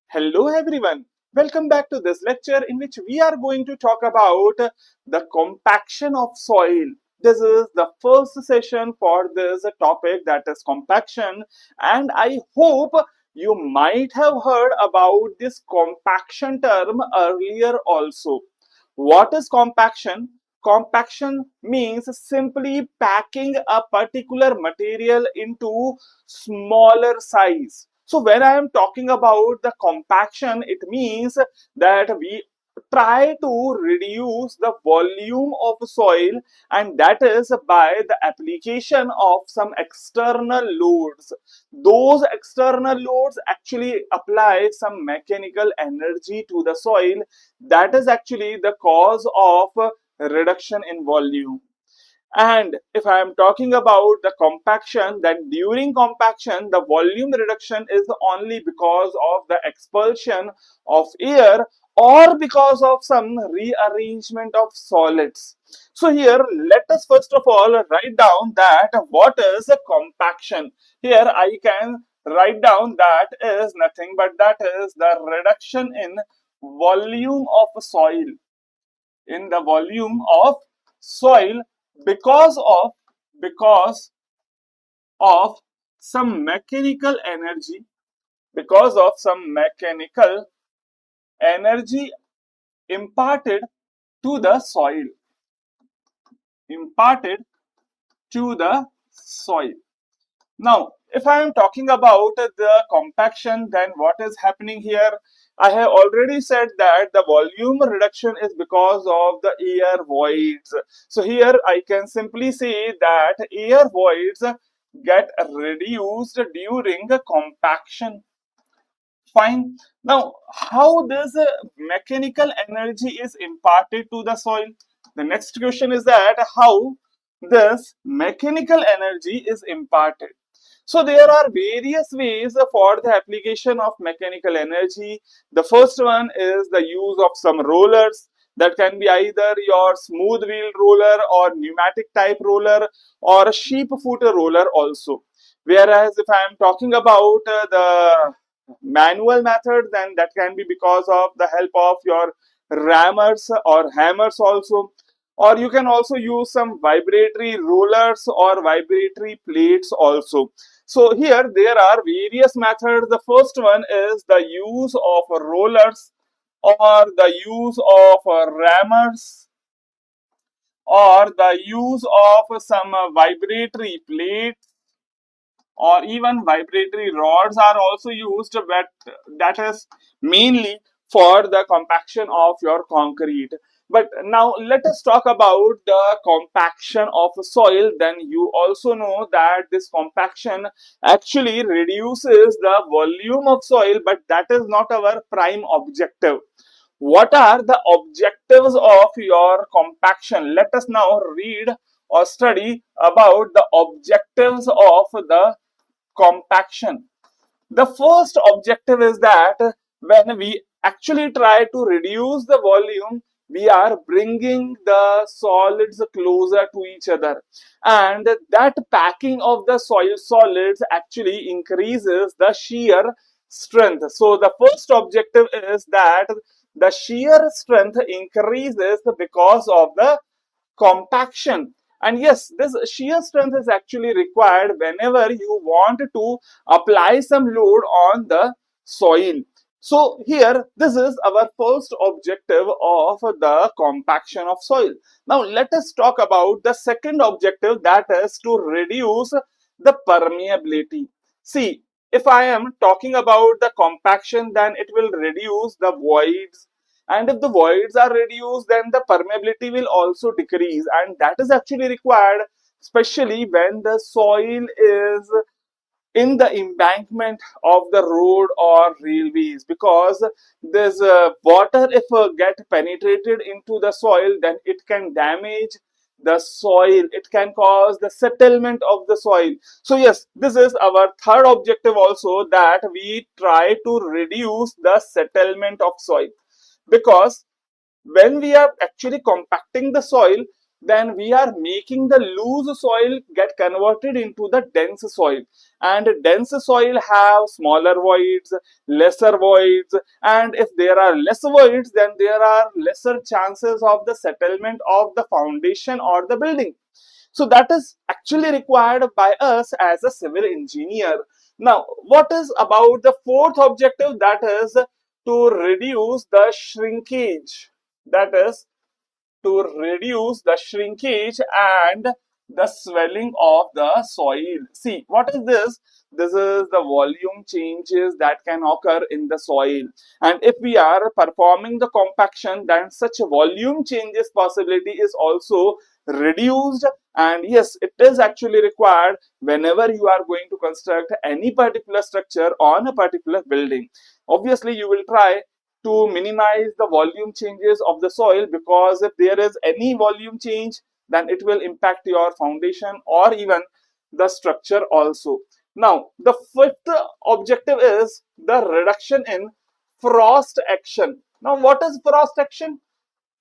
Hello everyone, welcome back to this lecture in which we are going to talk about the compaction of soil. This is the first session for this topic, that is compaction, and I hope you might have heard about this compaction term earlier also. What is compaction? Compaction means simply packing a particular material into smaller size. So when I am talking about the compaction, it means that we try to reduce the volume of soil, and that is by the application of some external loads. Those external loads actually apply some mechanical energy to the soil. That is actually the cause of reduction in volume. And if I am talking about the compaction, then during compaction, the volume reduction is only because of the expulsion of air or because of some rearrangement of solids. So here, let us first of all write down that what is a compaction. Here I can write down that is nothing but that is the reduction in volume of soil, in the volume of soil because of some mechanical energy, because of some mechanical energy imparted to the soil, imparted to the soil. Now, if I am talking about the compaction, then what is happening here? I have already said that the volume reduction is because of the air voids. So here I can simply say that air voids get reduced during the compaction. Fine. Now, how this mechanical energy is imparted to the soil? The next question is that how this mechanical energy is imparted. So there are various ways for the application of mechanical energy. The first one is the use of some rollers. That can be either your smooth wheel roller or pneumatic type roller or a sheep foot roller also. Whereas if I am talking about the manual method, then that can be because of the help of your rammers or hammers also, or you can also use some vibratory rollers or vibratory plates also. So here there are various methods. The first one is the use of rollers or the use of rammers or the use of some vibratory plates, or even vibratory rods are also used, but that is mainly for the compaction of your concrete. But now let us talk about the compaction of soil. Then you also know that this compaction actually reduces the volume of soil, but that is not our prime objective. What are the objectives of your compaction? Let us now read or study about the objectives of the compaction. The first objective is that when we actually try to reduce the volume, we are bringing the solids closer to each other, and that packing of the soil solids actually increases the shear strength. So the first objective is that the shear strength increases because of the compaction. And yes, this shear strength is actually required whenever you want to apply some load on the soil. So here, this is our first objective of the compaction of soil. Now let us talk about the second objective, that is to reduce the permeability. See, if I am talking about the compaction, then it will reduce the voids, and if the voids are reduced, then the permeability will also decrease, and that is actually required, especially when the soil is in the embankment of the road or railways, because this water, if get penetrated into the soil, then it can damage the soil, it can cause the settlement of the soil. So yes, this is our third objective also, that we try to reduce the settlement of soil, because when we are actually compacting the soil, then we are making the loose soil get converted into the dense soil, and dense soil have smaller voids, lesser voids, and if there are less voids, then there are lesser chances of the settlement of the foundation or the building. So that is actually required by us as a civil engineer. Now, what is about the fourth objective, that is to reduce the shrinkage, that is to reduce the shrinkage and the swelling of the soil. See, what is this? This is the volume changes that can occur in the soil. And if we are performing the compaction, then such volume changes possibility is also reduced. And yes, it is actually required whenever you are going to construct any particular structure on a particular building. Obviously, you will try to minimize the volume changes of the soil, because if there is any volume change, then it will impact your foundation or even the structure also. Now, the fifth objective is the reduction in frost action. Now, what is frost action?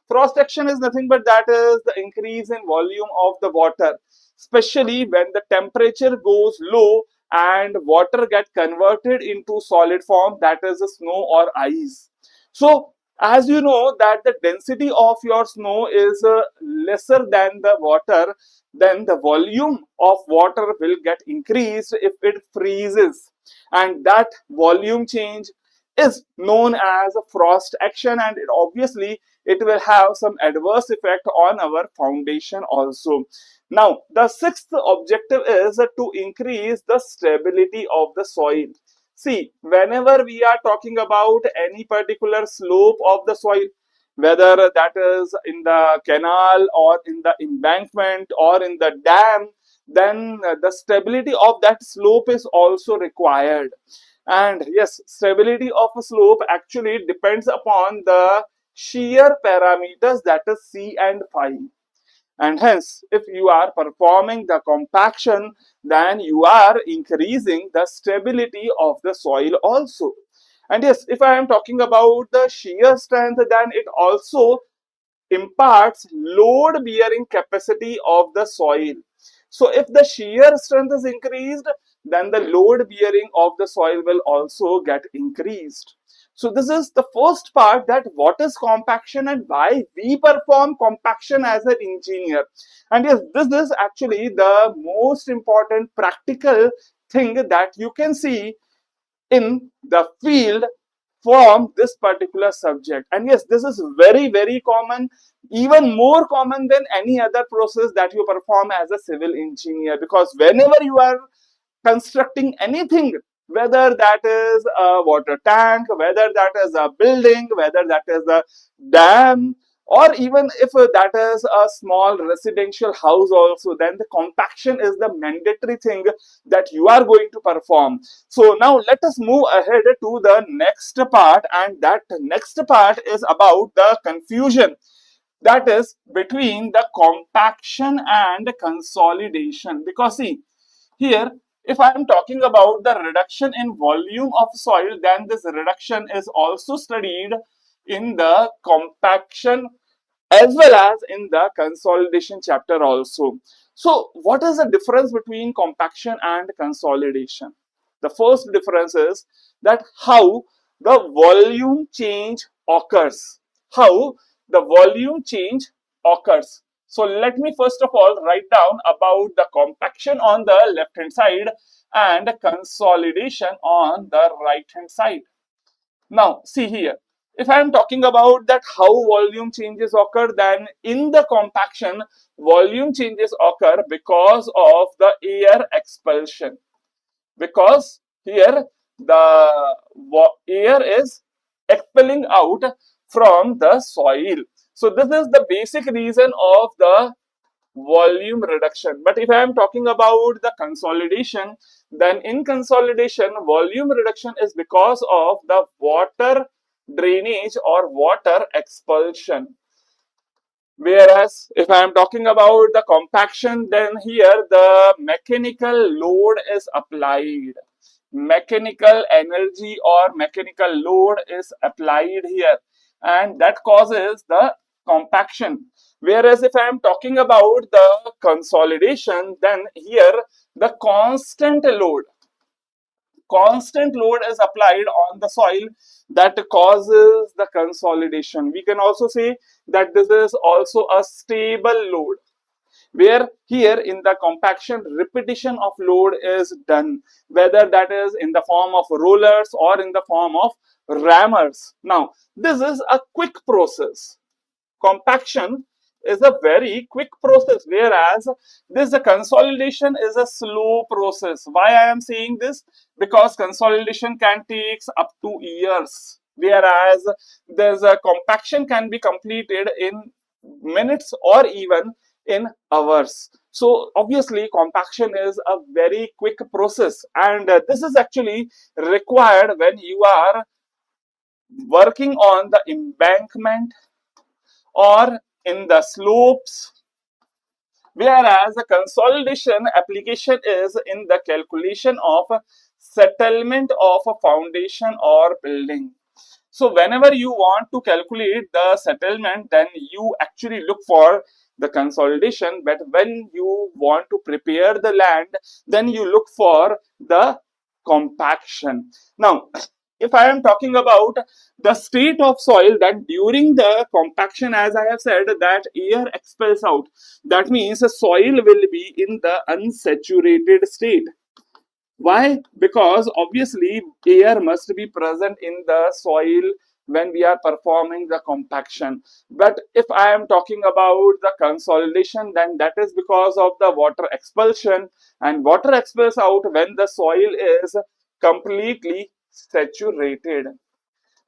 Frost action is nothing but that is the increase in volume of the water, especially when the temperature goes low and water get converted into solid form, that is snow or ice. So as you know that the density of your snow is lesser than the water, then the volume of water will get increased if it freezes, and that volume change is known as a frost action, and it obviously it will have some adverse effect on our foundation also. Now, the sixth objective is to increase the stability of the soil. See, whenever we are talking about any particular slope of the soil, whether that is in the canal or in the embankment or in the dam, then the stability of that slope is also required. And yes, stability of a slope actually depends upon the shear parameters, that is C and phi. And hence, if you are performing the compaction, then you are increasing the stability of the soil also. And yes, if I am talking about the shear strength, then it also imparts load bearing capacity of the soil. So if the shear strength is increased, then the load bearing of the soil will also get increased. So this is the first part, that what is compaction and why we perform compaction as an engineer. And yes, this is actually the most important practical thing that you can see in the field from this particular subject. And yes, this is very common, even more common than any other process that you perform as a civil engineer, because whenever you are constructing anything, whether that is a water tank, whether that is a building, whether that is a dam, or even if that is a small residential house also, then the compaction is the mandatory thing that you are going to perform. So now let us move ahead to the next part, and that next part is about the confusion that is between the compaction and consolidation. Because see, here, if I am talking about the reduction in volume of soil, then this reduction is also studied in the compaction as well as in the consolidation chapter also. So, what is the difference between compaction and consolidation? The first difference is that how the volume change occurs. How the volume change occurs. So let me first of all write down about the compaction on the left hand side and consolidation on the right hand side. Now see here, if I am talking about that how volume changes occur, then in the compaction volume changes occur because of the air expulsion, because here the air is expelling out from the soil. So this is the basic reason of the volume reduction. But if I am talking about the consolidation, then in consolidation volume reduction is because of the water drainage or water expulsion. Whereas if I am talking about the compaction, then here the mechanical load is applied. Mechanical energy or mechanical load is applied here, and that causes the compaction. Whereas if I am talking about the consolidation, then here the constant load is applied on the soil that causes the consolidation. We can also say that this is also a stable load, where here in the compaction repetition of load is done, whether that is in the form of rollers or in the form of rammers. Now this is a quick process. Compaction is a very quick process, whereas this the consolidation is a slow process. Why I am saying this? Because consolidation can take up to years, whereas there's a compaction can be completed in minutes or even in hours. So obviously compaction is a very quick process, and this is actually required when you are working on the embankment or in the slopes, whereas the consolidation application is in the calculation of settlement of a foundation or building. So whenever you want to calculate the settlement, then you actually look for the consolidation, but when you want to prepare the land, then you look for the compaction. Now if I am talking about the state of soil, then during the compaction, as I have said, that air expels out. That means the soil will be in the unsaturated state. Why? Because obviously air must be present in the soil when we are performing the compaction. But if I am talking about the consolidation, then that is because of the water expulsion, and water expels out when the soil is completely saturated.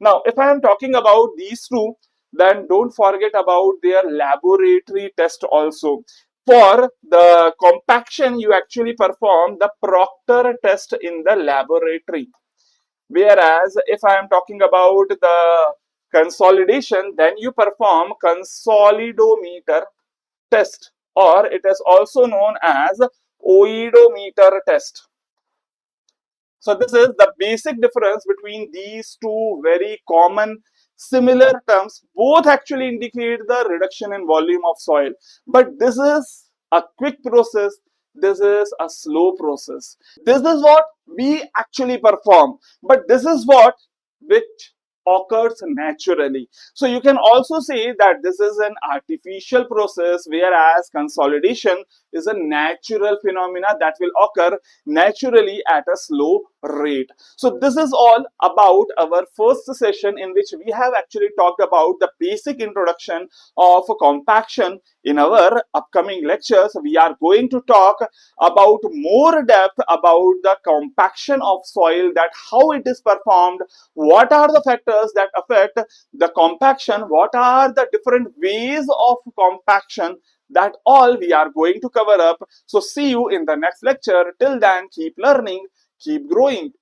Now, if I am talking about these two, then don't forget about their laboratory test also. For the compaction, you actually perform the Proctor test in the laboratory. Whereas if I am talking about the consolidation, then you perform consolidometer test, or it is also known as oedometer test. So this is the basic difference between these two very common similar terms. Both actually indicate the reduction in volume of soil, but this is a quick process, this is a slow process. This is what we actually perform, but this is what which occurs naturally. So you can also say that this is an artificial process, whereas consolidation is a natural phenomena that will occur naturally at a slow rate. So this is all about our first session, in which we have actually talked about the basic introduction of compaction. In our upcoming lectures, we are going to talk about more depth about the compaction of soil, that how it is performed, what are the factors that affect the compaction, what are the different ways of compaction, that all we are going to cover up. So see you in the next lecture. Till then, keep learning, keep growing.